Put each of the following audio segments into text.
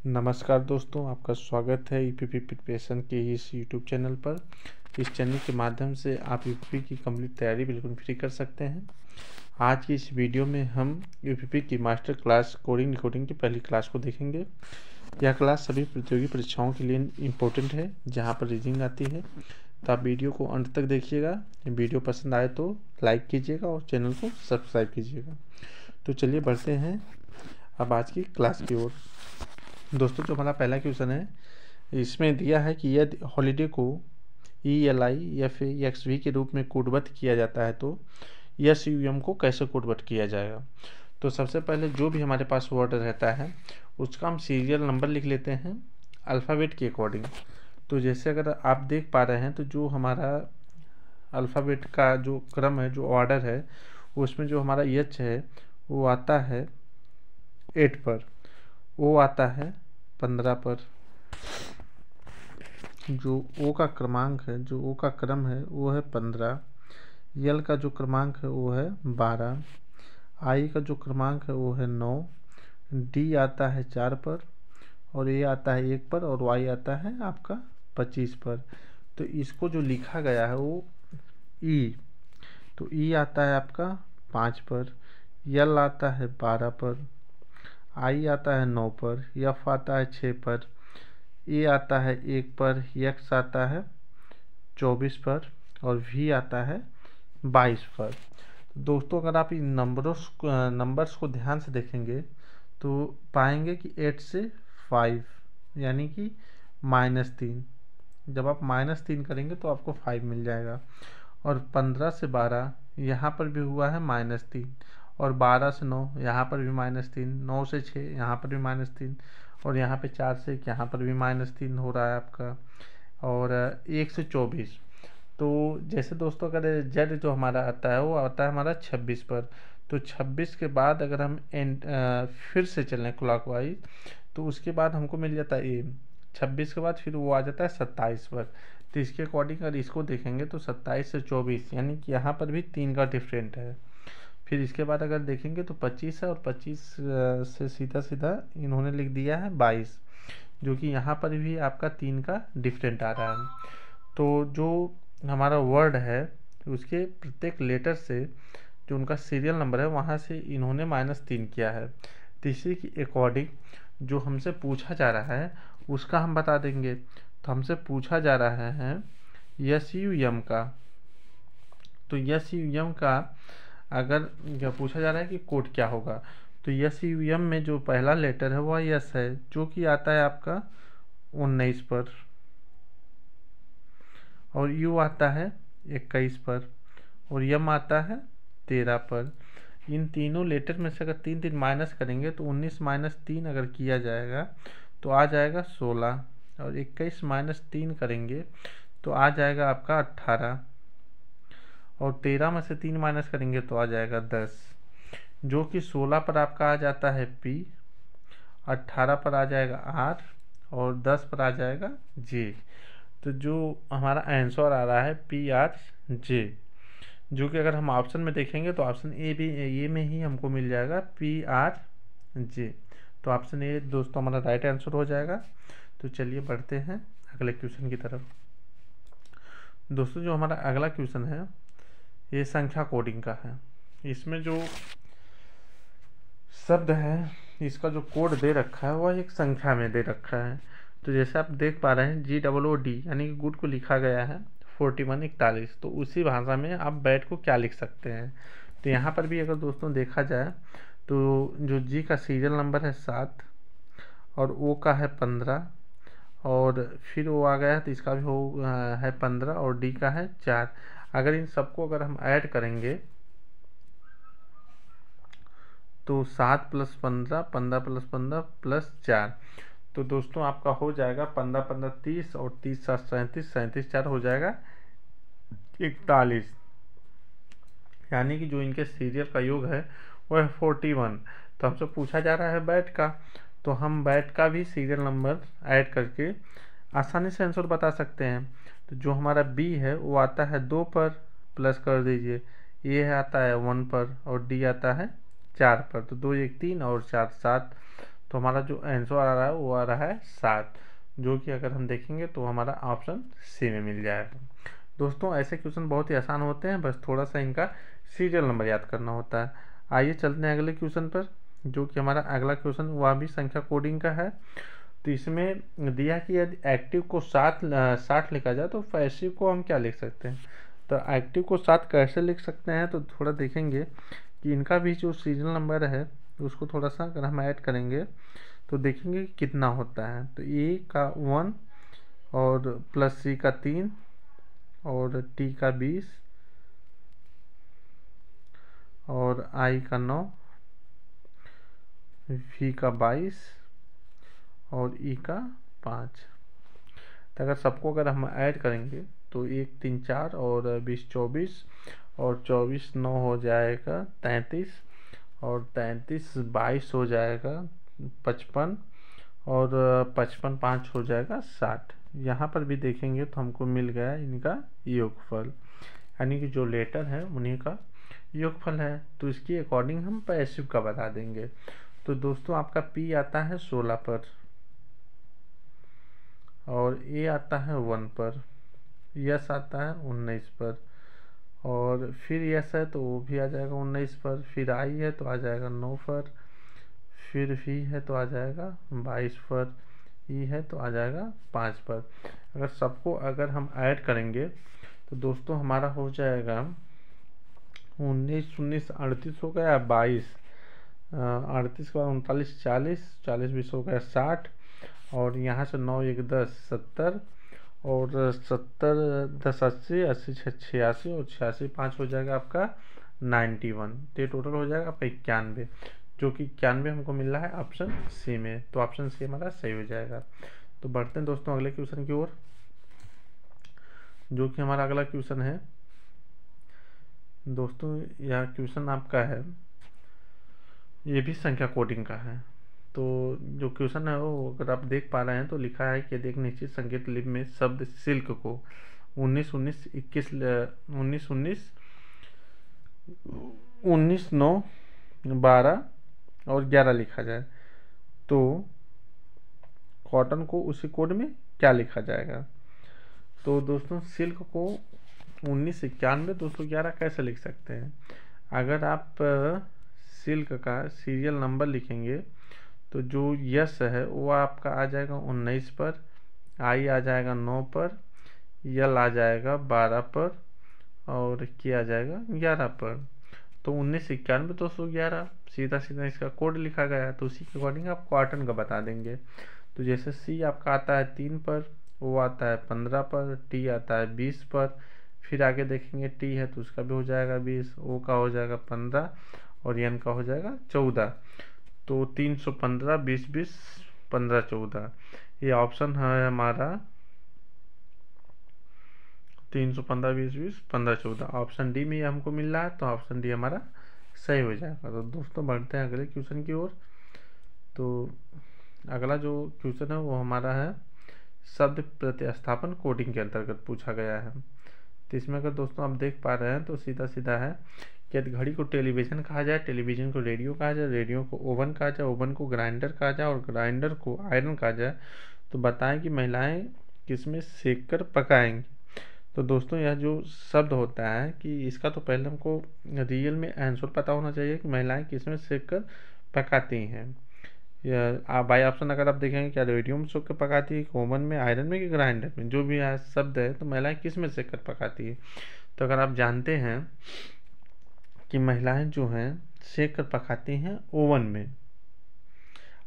नमस्कार दोस्तों, आपका स्वागत है ईपीपी प्रिपरेशन के इस यूट्यूब चैनल पर। इस चैनल के माध्यम से आप ईपीपी की कंप्लीट तैयारी बिल्कुल फ्री कर सकते हैं। आज की इस वीडियो में हम ईपीपी की मास्टर क्लास कोडिंग डिकोडिंग की पहली क्लास को देखेंगे। यह क्लास सभी प्रतियोगी परीक्षाओं के लिए इम्पोर्टेंट है, जहां पर रीजनिंग आती है। तो आप वीडियो को अंत तक देखिएगा। वीडियो पसंद आए तो लाइक कीजिएगा और चैनल को सब्सक्राइब कीजिएगा। तो चलिए बढ़ते हैं अब आज की क्लास की ओर। दोस्तों, जो हमारा पहला क्वेश्चन है, इसमें दिया है कि यदि हॉलीडे को ELI या फिर XV के रूप में कोडबद्ध किया जाता है तो SUM को कैसे कोडबद्ध किया जाएगा। तो सबसे पहले जो भी हमारे पास वर्ड रहता है उसका हम सीरियल नंबर लिख लेते हैं अल्फ़ाबेट के अकॉर्डिंग। तो जैसे अगर आप देख पा रहे हैं तो जो हमारा अल्फ़ाबेट का जो क्रम है, जो ऑर्डर है, उसमें जो हमारा H है वो आता है 8 पर, O आता है 15 पर, जो O का क्रमांक है, जो O का क्रम है वो है 15, L का जो क्रमांक है वो है 12, I का जो क्रमांक है वो है 9, D आता है 4 पर और A आता है 1 पर और Y आता है आपका 25 पर। तो इसको जो लिखा गया है वो E, तो E आता है आपका 5 पर, L आता है 12 पर, I आता है 9 पर, F आता है 6 पर, A आता है 1 पर, X आता है 24 पर और V आता है 22 पर। दोस्तों, अगर आप इन नंबर्स को ध्यान से देखेंगे तो पाएंगे कि 8 से 5 यानी कि -3। जब आप -3 करेंगे तो आपको 5 मिल जाएगा। और 15 से 12 यहाँ पर भी हुआ है -3 और 12 से 9 यहाँ पर भी -3, 9 से 6 यहाँ पर भी -3 और यहाँ पे 4 से 1 यहाँ पर भी -3 हो रहा है आपका। और 1 से 24। तो जैसे दोस्तों, अगर जेड जो हमारा आता है वो आता है हमारा 26 पर। तो 26 के बाद अगर हम फिर से चलें क्लॉकवाइज तो उसके बाद हमको मिल जाता है 26 के बाद फिर वो आ जाता है 27 पर। तो इसके अकॉर्डिंग अगर इसको देखेंगे तो 27 से 24 यानी कि यहाँ पर भी 3 का डिफरेंट है। फिर इसके बाद अगर देखेंगे तो 25 है और 25 से सीधा सीधा इन्होंने लिख दिया है 22, जो कि यहाँ पर भी आपका 3 का डिफरेंट आ रहा है। तो जो हमारा वर्ड है उसके प्रत्येक लेटर से जो उनका सीरियल नंबर है वहाँ से इन्होंने -3 किया है। तीसरी की अकॉर्डिंग जो हमसे पूछा जा रहा है उसका हम बता देंगे। तो हमसे पूछा जा रहा है SUM का। तो SUM का अगर पूछा जा रहा है कि कोड क्या होगा, तो SUM में जो पहला लेटर है वह S है, जो कि आता है आपका 19 पर और U आता है 21 पर और M आता है 13 पर। इन तीनों लेटर में से अगर 3 माइनस करेंगे तो 19 - 3 अगर किया जाएगा तो आ जाएगा 16 और 21 - 3 करेंगे तो आ जाएगा आपका 18 और 13 में से 3 माइनस करेंगे तो आ जाएगा 10, जो कि 16 पर आपका आ जाता है P, 18 पर आ जाएगा R और 10 पर आ जाएगा J। तो जो हमारा आंसर आ रहा है PRJ, जो कि अगर हम ऑप्शन में देखेंगे तो ऑप्शन ए में ही हमको मिल जाएगा PRJ। तो ऑप्शन ए दोस्तों हमारा राइट आंसर हो जाएगा। तो चलिए बढ़ते हैं अगले क्वेश्चन की तरफ। दोस्तों, जो हमारा अगला क्वेश्चन है ये संख्या कोडिंग का है। इसमें जो शब्द है इसका जो कोड दे रखा है वह एक संख्या में दे रखा है। तो जैसे आप देख पा रहे हैं GOOD यानी कि गुड को लिखा गया है 4141। तो उसी भाषा में आप बैट को क्या लिख सकते हैं। तो यहाँ पर भी अगर दोस्तों देखा जाए तो जो G का सीरियल नंबर है 7 और O का है 15 और फिर वो आ गया तो इसका भी हो है 15 और D का है 4। अगर इन सबको अगर हम ऐड करेंगे तो 7 + 15, 15 + 15 + 4, तो दोस्तों आपका हो जाएगा 15 × 15 = 30 और 30 × 7 = 37, 37 × 4 हो जाएगा 41। यानी कि जो इनके सीरियल का योग है वो है 41। तो हमसे पूछा जा रहा है बैट का, तो हम बैट का भी सीरियल नंबर ऐड करके आसानी से आंसर बता सकते हैं। तो जो हमारा B है वो आता है 2 पर, प्लस कर दीजिए, A आता है 1 पर और D आता है 4 पर। तो 2 × 1 = 3 और 4 × 7, तो हमारा जो आंसर आ रहा है वो आ रहा है 7, जो कि अगर हम देखेंगे तो हमारा ऑप्शन सी में मिल जाएगा। दोस्तों ऐसे क्वेश्चन बहुत ही आसान होते हैं, बस थोड़ा सा इनका सीरियल नंबर याद करना होता है। आइए चलते हैं अगले क्वेश्चन पर, जो कि हमारा अगला क्वेश्चन वह भी संख्या कोडिंग का है। तो इसमें दिया कि यदि एक्टिव को 60 लिखा जाए तो पैसिव को हम क्या लिख सकते हैं। तो एक्टिव को 7 कैसे लिख सकते हैं, तो थोड़ा देखेंगे कि इनका भी जो सीरियल नंबर है उसको थोड़ा सा अगर हम ऐड करेंगे तो देखेंगे कि कितना होता है। तो ए का 1 और प्लस सी का 3 और टी का 20 और आई का 9, वी का 22 और ई का 5। तो अगर सबको अगर हम ऐड करेंगे तो 1 3 4 और 20 24 और 24 9 हो जाएगा 33 और 33 22 हो जाएगा 55 और 55 5 हो जाएगा 60। यहाँ पर भी देखेंगे तो हमको मिल गया इनका योगफल, यानी कि जो लेटर है उन्हीं का योगफल है। तो इसकी अकॉर्डिंग हम पैसिव का बता देंगे। तो दोस्तों आपका पी आता है 16 पर और ए आता है 1 पर, यस आता है 19 पर और फिर यस है तो वो भी आ जाएगा 19 पर, फिर आई है तो आ जाएगा 9 पर, फिर वी है तो आ जाएगा 22 पर, ई है तो आ जाएगा 5 पर। अगर सबको अगर हम ऐड करेंगे तो दोस्तों हमारा हो जाएगा 19 19 38 हो गया 22, 38 के बाद 39 40 40 20 हो गया 60 और यहाँ से 9 1 10 70 और 70 10 80 80 86 और 86 5 हो जाएगा आपका 91। तो ये टोटल हो जाएगा आपका 91, जो कि 91 हमको मिल रहा है ऑप्शन सी में। तो ऑप्शन सी हमारा सही हो जाएगा। तो बढ़ते हैं दोस्तों अगले क्वेश्चन की ओर, जो कि हमारा अगला क्वेश्चन है। दोस्तों यह क्वेश्चन आपका है, ये भी संख्या कोडिंग का है। तो जो क्वेश्चन है वो अगर आप देख पा रहे हैं तो लिखा है कि एक निश्चित संकेत लिपि में शब्द सिल्क को 19 19 21 19 19 19 9 12 और 11 लिखा जाए तो कॉटन को उसी कोड में क्या लिखा जाएगा। तो दोस्तों सिल्क को 1991 211 कैसे लिख सकते हैं। अगर आप सिल्क का सीरियल नंबर लिखेंगे तो जो यस है वो आपका आ जाएगा 19 पर, आई आ जाएगा 9 पर, यल आ जाएगा 12 पर और के आ जाएगा 11 पर। तो 1991 211 सीधा सीधा इसका कोड लिखा गया है, तो उसी के अकॉर्डिंग आप कॉटन का बता देंगे। तो जैसे सी आपका आता है 3 पर, ओ आता है 15 पर, टी आता है 20 पर, फिर आगे देखेंगे टी है तो उसका भी हो जाएगा 20, ओ का हो जाएगा 15 और एन का हो जाएगा 14। तो 315 20 20 15 14 ये ऑप्शन है हमारा 315 20 20 15 14, ऑप्शन डी में हमको मिल रहा है। तो ऑप्शन डी हमारा सही हो जाएगा। तो दोस्तों बढ़ते हैं अगले क्वेश्चन की ओर। तो अगला जो क्वेश्चन है वो हमारा है शब्द प्रतिस्थापन कोडिंग के अंतर्गत पूछा गया है। तो इसमें अगर दोस्तों आप देख पा रहे हैं तो सीधा सीधा है कि यदि घड़ी को टेलीविज़न कहा जाए, टेलीविज़न को रेडियो कहा जाए, रेडियो को ओवन कहा जाए, ओवन को ग्राइंडर कहा जाए और ग्राइंडर को आयरन कहा जाए, तो बताएं कि महिलाएं किसमें सेक कर पकाएंगी। तो दोस्तों यह जो शब्द होता है कि इसका तो पहले हमको रियल में आंसर पता होना चाहिए कि महिलाएं किसमें सेक कर पकाती हैं। या बाई ऑप्शन अगर आप देखेंगे क्या रेडियो में सेक कर पकाती है, ओवन में, आयरन में कि ग्राइंडर में, जो भी शब्द है तो महिलाएं किस में सेक कर पकाती है। तो अगर आप जानते हैं कि महिलाएं जो हैं सेक कर पकाती हैं ओवन में,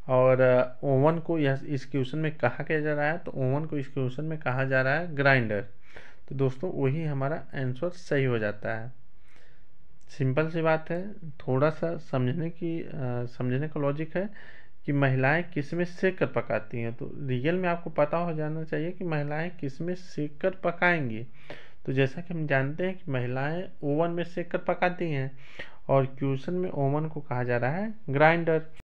और ओवन को यह इस क्वेश्चन में कहा क्या जा रहा है, तो ओवन को इस क्वेश्चन में कहा जा रहा है ग्राइंडर। तो दोस्तों वही हमारा आंसर सही हो जाता है। सिंपल सी बात है, थोड़ा सा समझने का लॉजिक है कि महिलाएं किस में सेक कर पकाती हैं। तो रियल में आपको पता हो जाना चाहिए कि महिलाएं किस में सेक कर पकाएंगी। तो जैसा कि हम जानते हैं कि महिलाएं ओवन में सेक कर पकाती हैं और क्वेश्चन में ओवन को कहा जा रहा है ग्राइंडर।